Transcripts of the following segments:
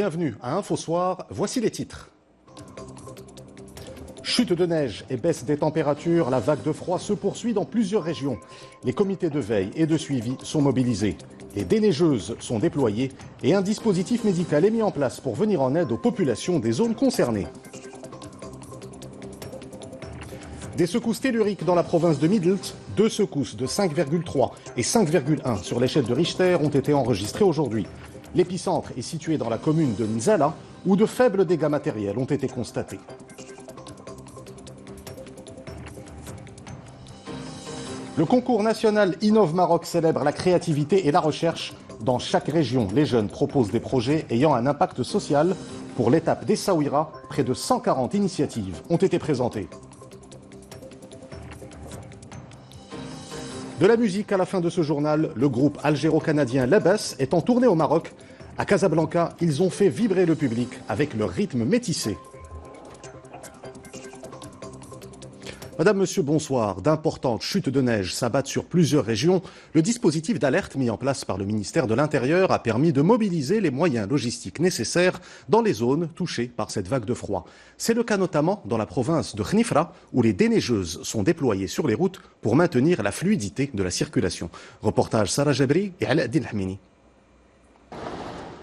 Bienvenue à Infosoir, voici les titres. Chute de neige et baisse des températures, la vague de froid se poursuit dans plusieurs régions. Les comités de veille et de suivi sont mobilisés. Les déneigeuses sont déployées et un dispositif médical est mis en place pour venir en aide aux populations des zones concernées. Des secousses telluriques dans la province de Middelburg, 2 secousses de 5,3 et 5,1 sur l'échelle de Richter ont été enregistrées aujourd'hui. L'épicentre est situé dans la commune de Nzala, où de faibles dégâts matériels ont été constatés. Le concours national Innov Maroc célèbre la créativité et la recherche. Dans chaque région, les jeunes proposent des projets ayant un impact social. Pour l'étape d'Essaouira, près de 140 initiatives ont été présentées. De la musique à la fin de ce journal, le groupe algéro-canadien Labas est en tournée au Maroc. À Casablanca, ils ont fait vibrer le public avec leur rythme métissé. Madame, Monsieur, bonsoir. D'importantes chutes de neige s'abattent sur plusieurs régions. Le dispositif d'alerte mis en place par le ministère de l'Intérieur a permis de mobiliser les moyens logistiques nécessaires dans les zones touchées par cette vague de froid. C'est le cas notamment dans la province de Khnifra, où les déneigeuses sont déployées sur les routes pour maintenir la fluidité de la circulation. Reportage Sarah Jabri et Aladdin Hamini.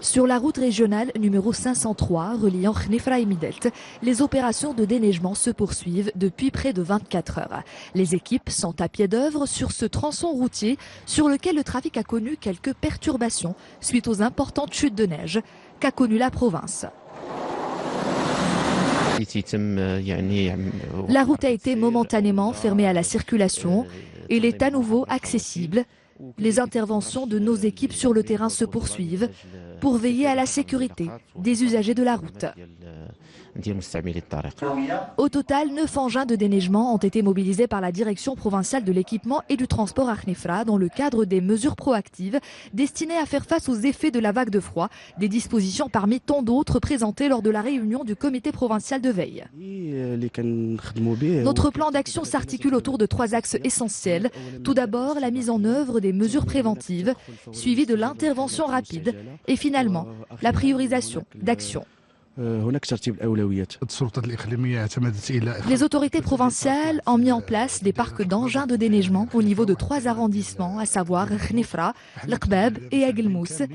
Sur la route régionale numéro 503 reliant Khnifra et Midelt, les opérations de déneigement se poursuivent depuis près de 24 heures. Les équipes sont à pied d'œuvre sur ce tronçon routier sur lequel le trafic a connu quelques perturbations suite aux importantes chutes de neige qu'a connues la province. La route a été momentanément fermée à la circulation et elle est à nouveau accessible. Les interventions de nos équipes sur le terrain se poursuivent pour veiller à la sécurité des usagers de la route. Au total, 9 engins de déneigement ont été mobilisés par la direction provinciale de l'équipement et du transport à Khnifra dans le cadre des mesures proactives destinées à faire face aux effets de la vague de froid, des dispositions parmi tant d'autres présentées lors de la réunion du comité provincial de veille. Notre plan d'action s'articule autour de 3 axes essentiels. Tout d'abord, la mise en œuvre des mesures préventives, suivie de l'intervention rapide et finalement, la priorisation d'actions. Les autorités provinciales ont mis en place des parcs d'engins de déneigement au niveau de 3 arrondissements, à savoir Khnifra, L'Qbab et Aguelmous.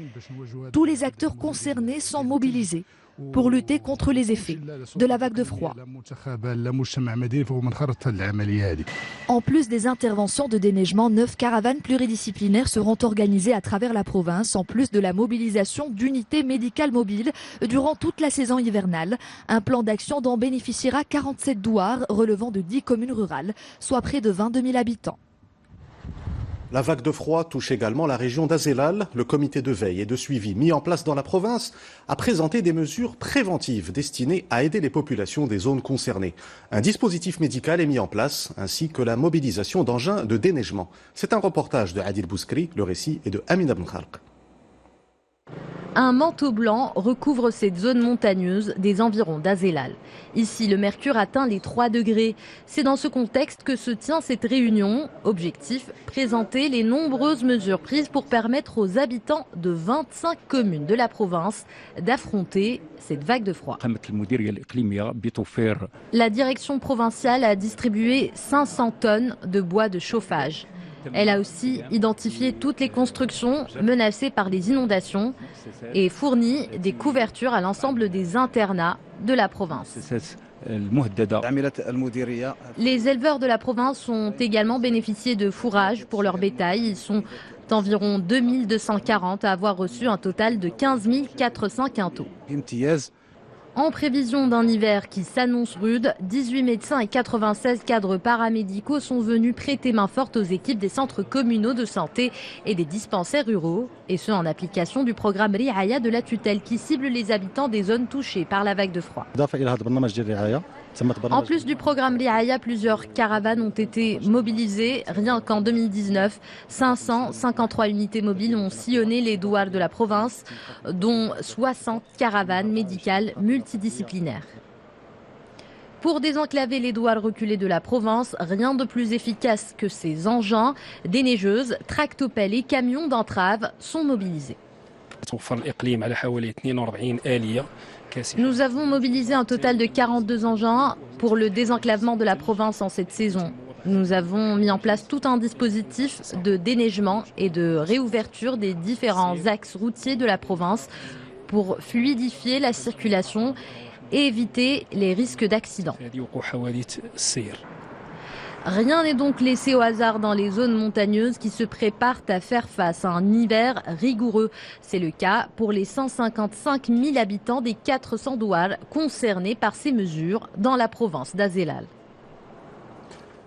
Tous les acteurs concernés sont mobilisés pour lutter contre les effets de la vague de froid. En plus des interventions de déneigement, 9 caravanes pluridisciplinaires seront organisées à travers la province, en plus de la mobilisation d'unités médicales mobiles durant toute la saison hivernale. Un plan d'action dont bénéficiera 47 douars relevant de 10 communes rurales, soit près de 22 000 habitants. La vague de froid touche également la région d'Azelal. Le comité de veille et de suivi mis en place dans la province a présenté des mesures préventives destinées à aider les populations des zones concernées. Un dispositif médical est mis en place, ainsi que la mobilisation d'engins de déneigement. C'est un reportage de Adil Bouskri, le récit est de Amina Ben Khalq. Un manteau blanc recouvre cette zone montagneuse des environs d'Azelal. Ici, le mercure atteint les 3 degrés. C'est dans ce contexte que se tient cette réunion. Objectif, présenter les nombreuses mesures prises pour permettre aux habitants de 25 communes de la province d'affronter cette vague de froid. La direction provinciale a distribué 500 tonnes de bois de chauffage. Elle a aussi identifié toutes les constructions menacées par les inondations et fourni des couvertures à l'ensemble des internats de la province. Les éleveurs de la province ont également bénéficié de fourrage pour leur bétail. Ils sont environ 2240 à avoir reçu un total de 15 400 quintaux. En prévision d'un hiver qui s'annonce rude, 18 médecins et 96 cadres paramédicaux sont venus prêter main forte aux équipes des centres communaux de santé et des dispensaires ruraux, et ce en application du programme Riaya de la tutelle qui cible les habitants des zones touchées par la vague de froid. En plus du programme Riaya, plusieurs caravanes ont été mobilisées. Rien qu'en 2019, 553 unités mobiles ont sillonné les douars de la province, dont 60 caravanes médicales multidisciplinaires. Pour désenclaver les douars reculés de la province, rien de plus efficace que ces engins. Des neigeuses, tractopelles et camions d'entrave sont mobilisés. Nous avons mobilisé un total de 42 engins pour le désenclavement de la province en cette saison. Nous avons mis en place tout un dispositif de déneigement et de réouverture des différents axes routiers de la province pour fluidifier la circulation et éviter les risques d'accidents. Rien n'est donc laissé au hasard dans les zones montagneuses qui se préparent à faire face à un hiver rigoureux. C'est le cas pour les 155 000 habitants des 400 douars concernés par ces mesures dans la province d'Azelal.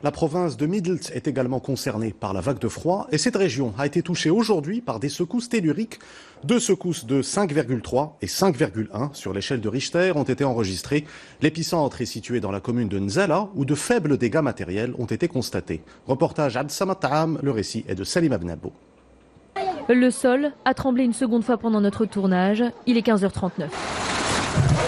La province de Midelt est également concernée par la vague de froid et cette région a été touchée aujourd'hui par des secousses telluriques. 2 secousses de 5,3 et 5,1 sur l'échelle de Richter ont été enregistrées. L'épicentre est situé dans la commune de Nzala où de faibles dégâts matériels ont été constatés. Reportage Abd Samad Taam, le récit est de Salim Abnabo. Le sol a tremblé une seconde fois pendant notre tournage. Il est 15h39.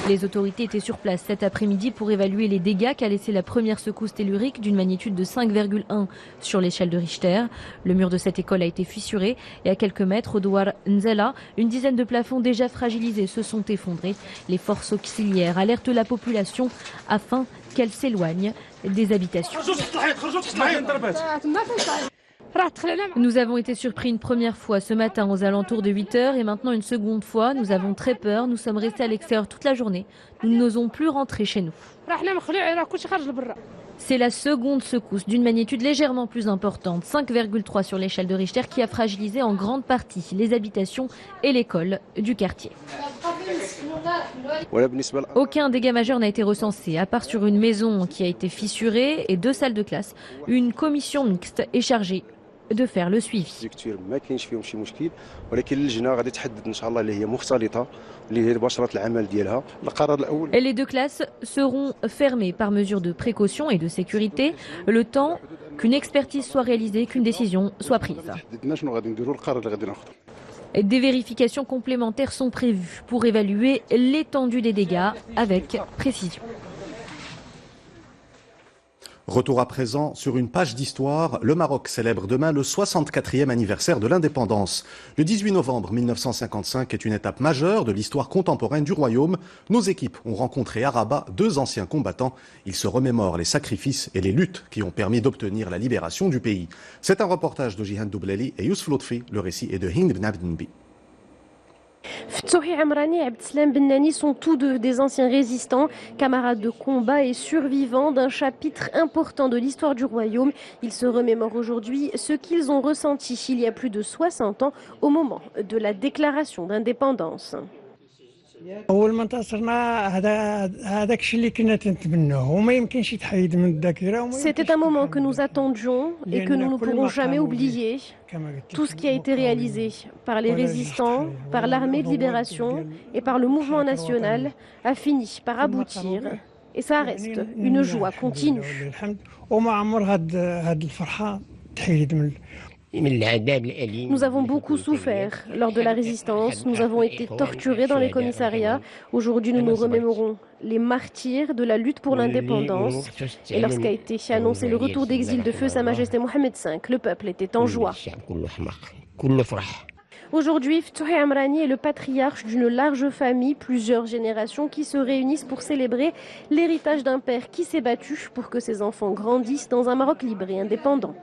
Les autorités étaient sur place cet après-midi pour évaluer les dégâts qu'a laissé la première secousse tellurique d'une magnitude de 5,1 sur l'échelle de Richter. Le mur de cette école a été fissuré et à quelques mètres au douar Nzela, une dizaine de plafonds déjà fragilisés se sont effondrés. Les forces auxiliaires alertent la population afin qu'elle s'éloigne des habitations. Nous avons été surpris une première fois ce matin aux alentours de 8h et maintenant une seconde fois. Nous avons très peur. Nous sommes restés à l'extérieur toute la journée. Nous n'osons plus rentrer chez nous. C'est la seconde secousse d'une magnitude légèrement plus importante, 5,3 sur l'échelle de Richter, qui a fragilisé en grande partie les habitations et l'école du quartier. Aucun dégât majeur n'a été recensé, à part sur une maison qui a été fissurée et 2 salles de classe. Une commission mixte est chargée de faire le suivi. Et les 2 classes seront fermées par mesure de précaution et de sécurité, le temps qu'une expertise soit réalisée, qu'une décision soit prise. Des vérifications complémentaires sont prévues pour évaluer l'étendue des dégâts avec précision. Retour à présent sur une page d'histoire. Le Maroc célèbre demain le 64e anniversaire de l'indépendance. Le 18 novembre 1955 est une étape majeure de l'histoire contemporaine du royaume. Nos équipes ont rencontré à Rabat 2 anciens combattants. Ils se remémorent les sacrifices et les luttes qui ont permis d'obtenir la libération du pays. C'est un reportage de Jihan Doubleli et Yousf Lotfi. Le récit est de Hind Ben Abdenbi. Ftouhi Amrani et Abdeslam Bennani sont tous deux des anciens résistants, camarades de combat et survivants d'un chapitre important de l'histoire du royaume. Ils se remémorent aujourd'hui ce qu'ils ont ressenti il y a plus de 60 ans au moment de la déclaration d'indépendance. C'était un moment que nous attendions et que nous ne pourrons jamais oublier. Tout ce qui a été réalisé par les résistants, par l'armée de libération et par le mouvement national a fini par aboutir. Et ça reste une joie continue. Nous avons beaucoup souffert lors de la résistance, nous avons été torturés dans les commissariats. Aujourd'hui, nous nous remémorons les martyrs de la lutte pour l'indépendance. Et lorsqu'a été annoncé le retour d'exil de feu Sa Majesté Mohamed V, le peuple était en joie. Aujourd'hui, Ftouhi Amrani est le patriarche d'une large famille, plusieurs générations qui se réunissent pour célébrer l'héritage d'un père qui s'est battu pour que ses enfants grandissent dans un Maroc libre et indépendant.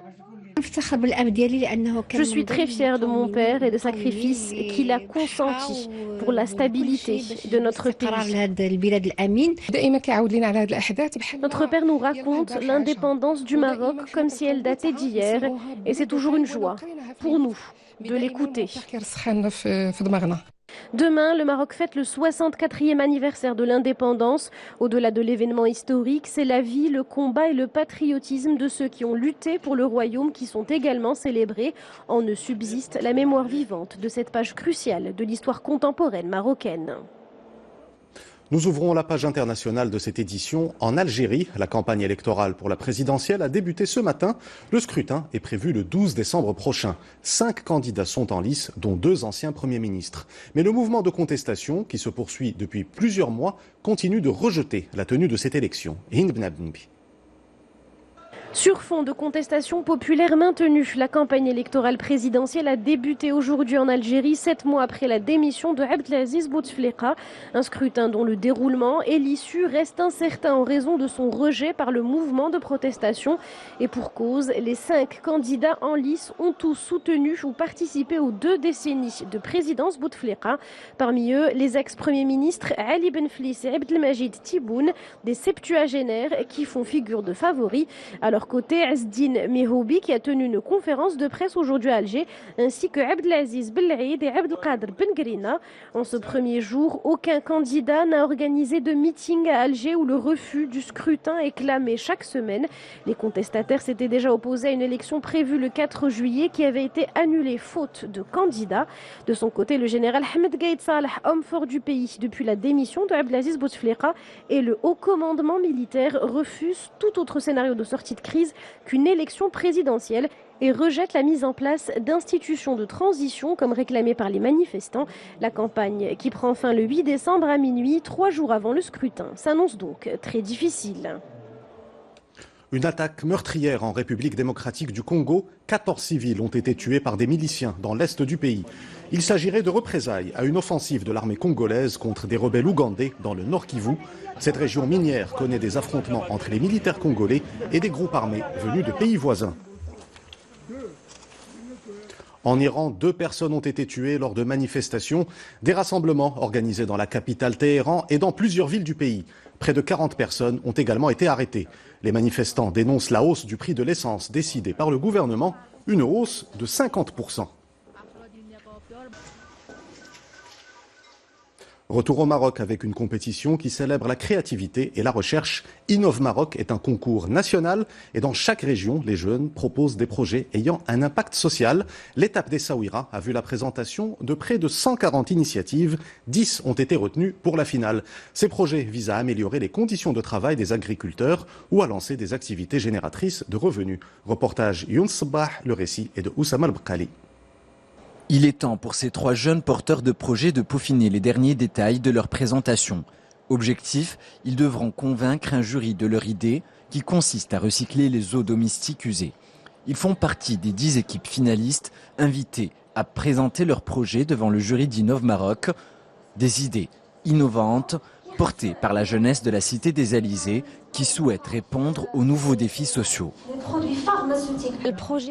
Je suis très fière de mon père et des sacrifices qu'il a consentis pour la stabilité de notre pays. Notre père nous raconte l'indépendance du Maroc comme si elle datait d'hier et c'est toujours une joie pour nous de l'écouter. Demain, le Maroc fête le 64e anniversaire de l'indépendance. Au-delà de l'événement historique, c'est la vie, le combat et le patriotisme de ceux qui ont lutté pour le royaume qui sont également célébrés. En ne subsiste la mémoire vivante de cette page cruciale de l'histoire contemporaine marocaine. Nous ouvrons la page internationale de cette édition en Algérie. La campagne électorale pour la présidentielle a débuté ce matin. Le scrutin est prévu le 12 décembre prochain. 5 candidats sont en lice, dont 2 anciens premiers ministres. Mais le mouvement de contestation, qui se poursuit depuis plusieurs mois, continue de rejeter la tenue de cette élection. Hind Ben Abdenbi. Sur fond de contestation populaire maintenue, la campagne électorale présidentielle a débuté aujourd'hui en Algérie, 7 mois après la démission de Abdelaziz Bouteflika. Un scrutin dont le déroulement et l'issue restent incertains en raison de son rejet par le mouvement de protestation. Et pour cause, les 5 candidats en lice ont tous soutenu ou participé aux 2 décennies de présidence Bouteflika. Parmi eux, les ex-premiers ministres Ali Benflis et Abdelmajid Tebboune, des septuagénaires qui font figure de favoris. À leur côté, Azdine Mehoubi qui a tenu une conférence de presse aujourd'hui à Alger, ainsi que Abdelaziz Belaïd et Abdelkader Bengrina. En ce premier jour, aucun candidat n'a organisé de meeting à Alger où le refus du scrutin est clamé chaque semaine. Les contestataires s'étaient déjà opposés à une élection prévue le 4 juillet qui avait été annulée faute de candidats. De son côté, le général Ahmed Gaïd Salah, homme fort du pays depuis la démission de Abdelaziz Bouteflika, et le haut commandement militaire refusent tout autre scénario de sortie de crise qu'une élection présidentielle et rejette la mise en place d'institutions de transition comme réclamé par les manifestants. La campagne qui prend fin le 8 décembre à minuit, 3 jours avant le scrutin, s'annonce donc très difficile. Une attaque meurtrière en République démocratique du Congo. 14 civils ont été tués par des miliciens dans l'est du pays. Il s'agirait de représailles à une offensive de l'armée congolaise contre des rebelles ougandais dans le Nord Kivu. Cette région minière connaît des affrontements entre les militaires congolais et des groupes armés venus de pays voisins. En Iran, 2 personnes ont été tuées lors de manifestations, des rassemblements organisés dans la capitale Téhéran et dans plusieurs villes du pays. Près de 40 personnes ont également été arrêtées. Les manifestants dénoncent la hausse du prix de l'essence décidée par le gouvernement, une hausse de 50%. Retour au Maroc avec une compétition qui célèbre la créativité et la recherche. Innov Maroc est un concours national et dans chaque région, les jeunes proposent des projets ayant un impact social. L'étape d'Essaouira a vu la présentation de près de 140 initiatives. 10 ont été retenues pour la finale. Ces projets visent à améliorer les conditions de travail des agriculteurs ou à lancer des activités génératrices de revenus. Reportage Youn Sabah, le récit est de Oussama Al-Bkali. Il est temps pour ces 3 jeunes porteurs de projets de peaufiner les derniers détails de leur présentation. Objectif, ils devront convaincre un jury de leur idée qui consiste à recycler les eaux domestiques usées. Ils font partie des 10 équipes finalistes invitées à présenter leurs projets devant le jury d'Innov Maroc. Des idées innovantes portées par la jeunesse de la cité des Alizés qui souhaite répondre aux nouveaux défis sociaux.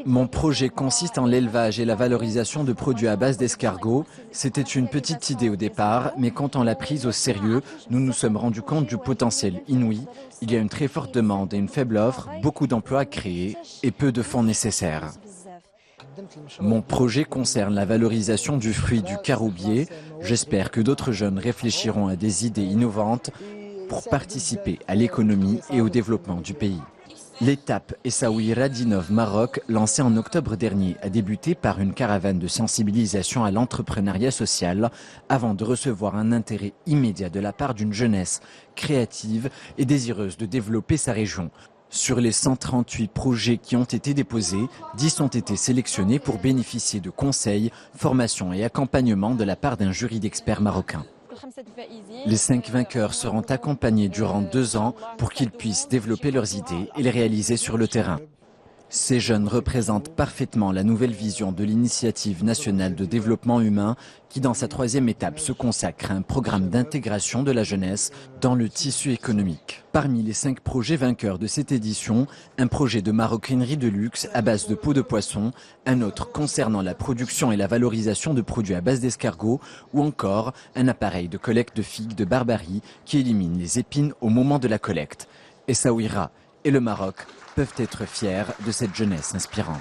Mon projet consiste en l'élevage et la valorisation de produits à base d'escargots. C'était une petite idée au départ, mais quand on l'a prise au sérieux, nous nous sommes rendus compte du potentiel inouï. Il y a une très forte demande et une faible offre, beaucoup d'emplois à créer et peu de fonds nécessaires. Mon projet concerne la valorisation du fruit du caroubier. J'espère que d'autres jeunes réfléchiront à des idées innovantes pour participer à l'économie et au développement du pays. L'étape Essaouira d'Innov Maroc, lancée en octobre dernier, a débuté par une caravane de sensibilisation à l'entrepreneuriat social avant de recevoir un intérêt immédiat de la part d'une jeunesse créative et désireuse de développer sa région. Sur les 138 projets qui ont été déposés, 10 ont été sélectionnés pour bénéficier de conseils, formations et accompagnement de la part d'un jury d'experts marocains. Les 5 vainqueurs seront accompagnés durant 2 ans pour qu'ils puissent développer leurs idées et les réaliser sur le terrain. Ces jeunes représentent parfaitement la nouvelle vision de l'initiative nationale de développement humain qui, dans sa 3e étape, se consacre à un programme d'intégration de la jeunesse dans le tissu économique. Parmi les 5 projets vainqueurs de cette édition, un projet de maroquinerie de luxe à base de peau de poisson, un autre concernant la production et la valorisation de produits à base d'escargots ou encore un appareil de collecte de figues de Barbarie qui élimine les épines au moment de la collecte. Essaouira et le Maroc peuvent être fiers de cette jeunesse inspirante.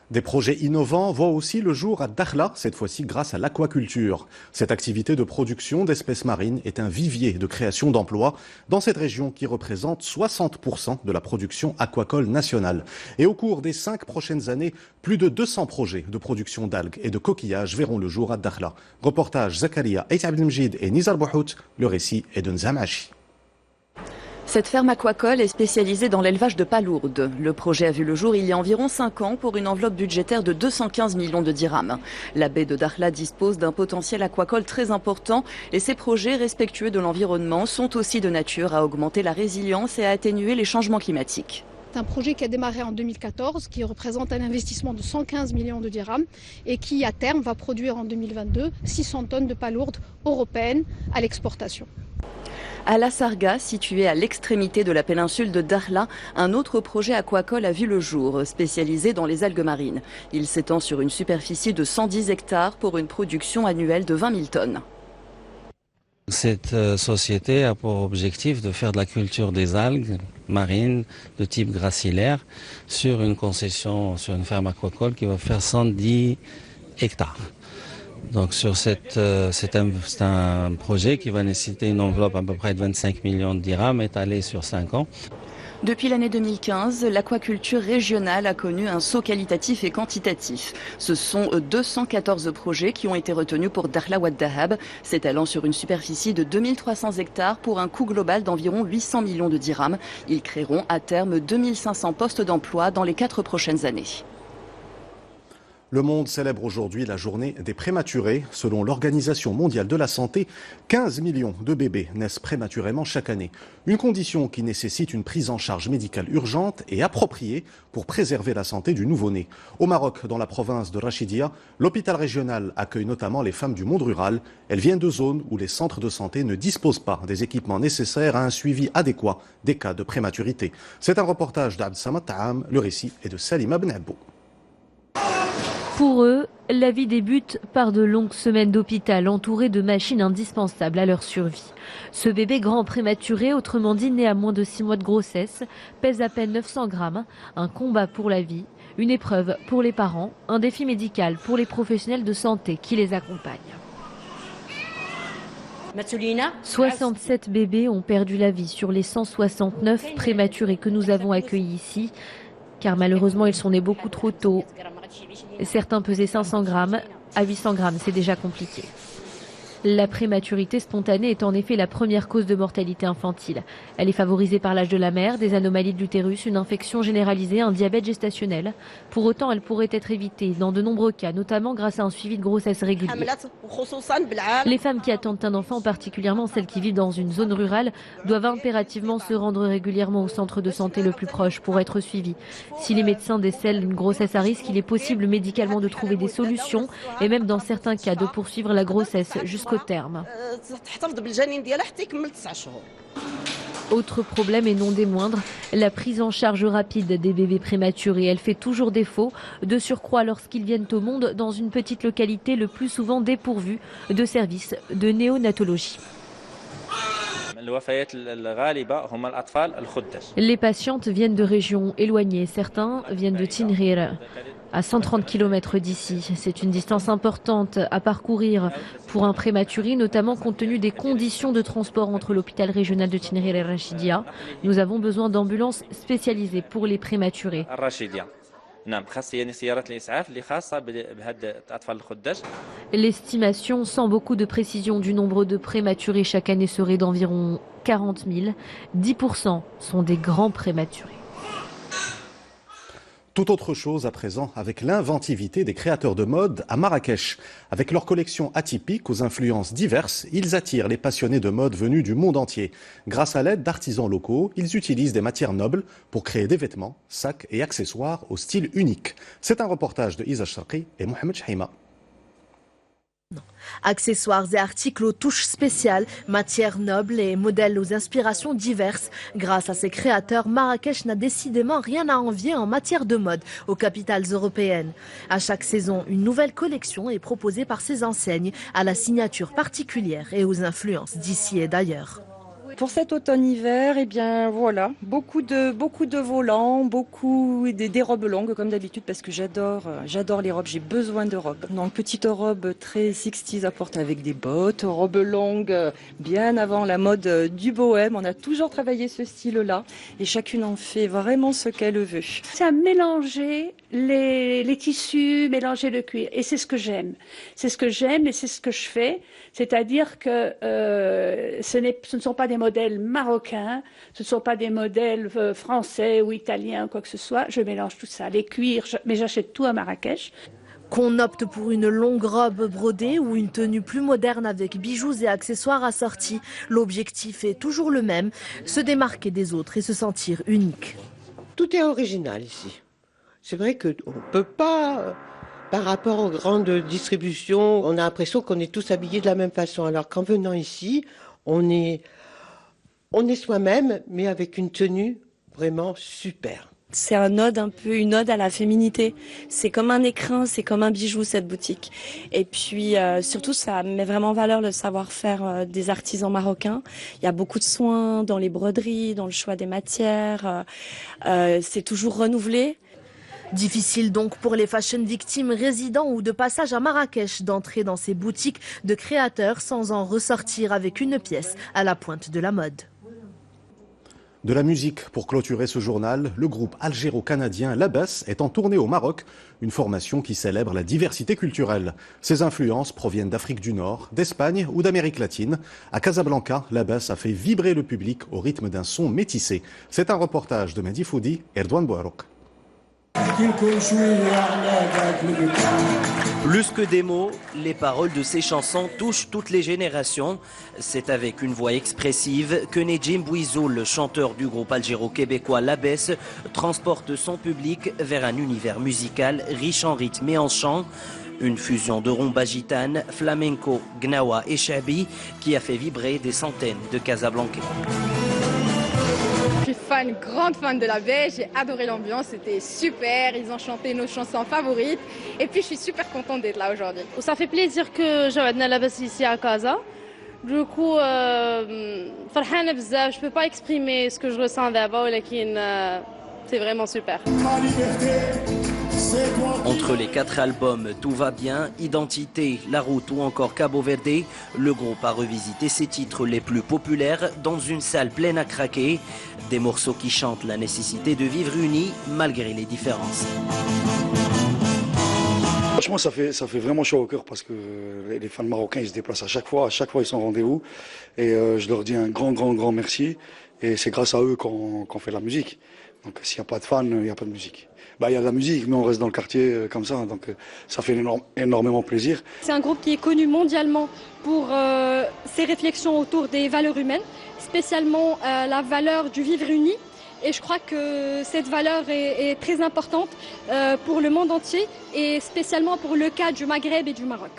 Des projets innovants voient aussi le jour à Dakhla, cette fois-ci grâce à l'aquaculture. Cette activité de production d'espèces marines est un vivier de création d'emplois dans cette région qui représente 60% de la production aquacole nationale. Et au cours des 5 prochaines années, plus de 200 projets de production d'algues et de coquillages verront le jour à Dakhla. Reportage Zakaria Abdelmjid et Nizar Bouhout, le récit est de Nzamachi. Cette ferme aquacole est spécialisée dans l'élevage de palourdes. Le projet a vu le jour il y a environ 5 ans pour une enveloppe budgétaire de 215 millions de dirhams. La baie de Dakhla dispose d'un potentiel aquacole très important et ces projets respectueux de l'environnement sont aussi de nature à augmenter la résilience et à atténuer les changements climatiques. C'est un projet qui a démarré en 2014, qui représente un investissement de 115 millions de dirhams et qui, à terme, va produire en 2022 600 tonnes de palourdes européennes à l'exportation. À La Sarga, située à l'extrémité de la péninsule de Dakhla, un autre projet aquacole a vu le jour, spécialisé dans les algues marines. Il s'étend sur une superficie de 110 hectares pour une production annuelle de 20 000 tonnes. Cette société a pour objectif de faire de la culture des algues marines de type gracilaire sur une concession, sur une ferme aquacole qui va faire 110 hectares. Donc c'est un projet qui va nécessiter une enveloppe à peu près de 25 millions de dirhams étalée sur 5 ans. Depuis l'année 2015, l'aquaculture régionale a connu un saut qualitatif et quantitatif. Ce sont 214 projets qui ont été retenus pour Dakhla Wad Dahab, s'étalant sur une superficie de 2300 hectares pour un coût global d'environ 800 millions de dirhams. Ils créeront à terme 2500 postes d'emploi dans les 4 prochaines années. Le monde célèbre aujourd'hui la journée des prématurés. Selon l'Organisation mondiale de la santé, 15 millions de bébés naissent prématurément chaque année. Une condition qui nécessite une prise en charge médicale urgente et appropriée pour préserver la santé du nouveau-né. Au Maroc, dans la province de Rachidia, l'hôpital régional accueille notamment les femmes du monde rural. Elles viennent de zones où les centres de santé ne disposent pas des équipements nécessaires à un suivi adéquat des cas de prématurité. C'est un reportage d'Abd Samad Ta'am. Le récit est de Salima Ben Abou. Pour eux, la vie débute par de longues semaines d'hôpital entourées de machines indispensables à leur survie. Ce bébé grand prématuré, autrement dit né à moins de 6 mois de grossesse, pèse à peine 900 grammes. Un combat pour la vie, une épreuve pour les parents, un défi médical pour les professionnels de santé qui les accompagnent. 67 bébés ont perdu la vie sur les 169 prématurés que nous avons accueillis ici, car malheureusement ils sont nés beaucoup trop tôt. Certains pesaient 500 grammes, à 800 grammes, c'est déjà compliqué. La prématurité spontanée est en effet la première cause de mortalité infantile. Elle est favorisée par l'âge de la mère, des anomalies de l'utérus, une infection généralisée, un diabète gestationnel. Pour autant, elle pourrait être évitée dans de nombreux cas, notamment grâce à un suivi de grossesse régulier. Les femmes qui attendent un enfant, particulièrement celles qui vivent dans une zone rurale, doivent impérativement se rendre régulièrement au centre de santé le plus proche pour être suivies. Si les médecins décèlent une grossesse à risque, il est possible médicalement de trouver des solutions et même dans certains cas de poursuivre la grossesse jusqu'au terme. Autre problème et non des moindres, la prise en charge rapide des bébés prématurés. Elle fait toujours défaut, de surcroît lorsqu'ils viennent au monde dans une petite localité le plus souvent dépourvue de services de néonatologie. Les patientes viennent de régions éloignées, certains viennent de Tinrir, à 130 km d'ici. C'est une distance importante à parcourir pour un prématuré, notamment compte tenu des conditions de transport entre l'hôpital régional de Tinrir et Rachidia. Nous avons besoin d'ambulances spécialisées pour les prématurés. L'estimation, sans beaucoup de précision, du nombre de prématurés chaque année serait d'environ 40 000. 10% sont des grands prématurés. Tout autre chose à présent avec l'inventivité des créateurs de mode à Marrakech. Avec leurs collections atypiques aux influences diverses, ils attirent les passionnés de mode venus du monde entier. Grâce à l'aide d'artisans locaux, ils utilisent des matières nobles pour créer des vêtements, sacs et accessoires au style unique. C'est un reportage de Isa Sharqi et Mohamed Chahima. Accessoires et articles aux touches spéciales, matières nobles et modèles aux inspirations diverses. Grâce à ses créateurs, Marrakech n'a décidément rien à envier en matière de mode aux capitales européennes. À chaque saison, une nouvelle collection est proposée par ces enseignes à la signature particulière et aux influences d'ici et d'ailleurs. Pour cet automne-hiver, eh bien voilà, beaucoup de volants, des robes longues comme d'habitude parce que j'adore les robes, j'ai besoin de robes. Donc petite robe très 60s à porter avec des bottes, robe longue bien avant la mode du bohème. On a toujours travaillé ce style-là et chacune en fait vraiment ce qu'elle veut. C'est à mélanger les tissus, mélanger le cuir. Et c'est ce que j'aime. C'est ce que j'aime et c'est ce que je fais. C'est-à-dire que ce ne sont pas des modèles marocains, ce ne sont pas des modèles français ou italiens, quoi que ce soit. Je mélange tout ça. Les cuirs, mais j'achète tout à Marrakech. Qu'on opte pour une longue robe brodée ou une tenue plus moderne avec bijoux et accessoires assortis, l'objectif est toujours le même, se démarquer des autres et se sentir unique. Tout est original ici. C'est vrai qu'on ne peut pas, par rapport aux grandes distributions, on a l'impression qu'on est tous habillés de la même façon. Alors qu'en venant ici, on est soi-même, mais avec une tenue vraiment super. C'est une ode à la féminité. C'est comme un écrin, c'est comme un bijou, cette boutique. Et puis surtout, ça met vraiment en valeur le savoir-faire des artisans marocains. Il y a beaucoup de soins dans les broderies, dans le choix des matières. C'est toujours renouvelé. Difficile donc pour les fashion victimes résidant ou de passage à Marrakech d'entrer dans ces boutiques de créateurs sans en ressortir avec une pièce à la pointe de la mode. De la musique pour clôturer ce journal, le groupe algéro-canadien Labès est en tournée au Maroc, une formation qui célèbre la diversité culturelle. Ses influences proviennent d'Afrique du Nord, d'Espagne ou d'Amérique latine. À Casablanca, Labès a fait vibrer le public au rythme d'un son métissé. C'est un reportage de Mehdi Foudi et Erdogan Bouarouk. Plus que des mots, les paroles de ces chansons touchent toutes les générations. C'est avec une voix expressive que Nedjim Bouizoul, le chanteur du groupe algéro-québécois Labès, transporte son public vers un univers musical riche en rythme et en chant. Une fusion de rumba gitane, flamenco, gnawa et chabi qui a fait vibrer des centaines de Casablancais. Je suis grande fan de Labès, j'ai adoré l'ambiance, c'était super, ils ont chanté nos chansons favorites et puis je suis super contente d'être là aujourd'hui. Ça fait plaisir que Jawadna Labès ici à Casa. Du coup, فرحانة بزاف, je peux pas exprimer ce que je ressens d'abord, mais c'est vraiment super. Entre les 4 albums Tout va bien, Identité, La route ou encore Cabo Verde, le groupe a revisité ses titres les plus populaires dans une salle pleine à craquer. Des morceaux qui chantent la nécessité de vivre unis malgré les différences. Franchement, ça fait vraiment chaud au cœur parce que les fans marocains ils se déplacent à chaque fois ils sont au rendez-vous et je leur dis un grand merci et c'est grâce à eux qu'on fait de la musique. Donc s'il n'y a pas de fans, il n'y a pas de musique. Il y a de la musique, mais on reste dans le quartier comme ça, donc ça fait énormément plaisir. C'est un groupe qui est connu mondialement pour ses réflexions autour des valeurs humaines, spécialement la valeur du vivre uni. Et je crois que cette valeur est très importante pour le monde entier et spécialement pour le cas du Maghreb et du Maroc.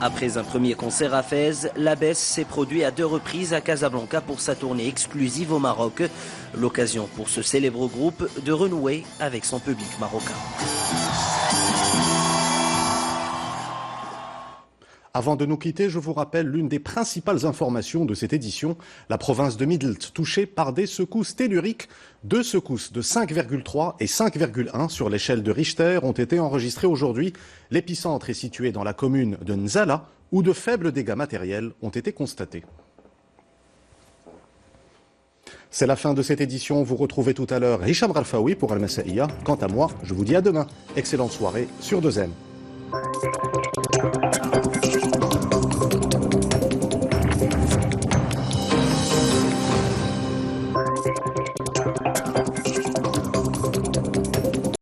Après un premier concert à Fès, Labès s'est produit à 2 reprises à Casablanca pour sa tournée exclusive au Maroc. L'occasion pour ce célèbre groupe de renouer avec son public marocain. Avant de nous quitter, je vous rappelle l'une des principales informations de cette édition. La province de Midelt touchée par des secousses telluriques. 2 secousses de 5,3 et 5,1 sur l'échelle de Richter ont été enregistrées aujourd'hui. L'épicentre est situé dans la commune de Nzala, où de faibles dégâts matériels ont été constatés. C'est la fin de cette édition. Vous retrouvez tout à l'heure Hicham Ralfaoui pour Al-Masaïa. Quant à moi, je vous dis à demain. Excellente soirée sur 2M.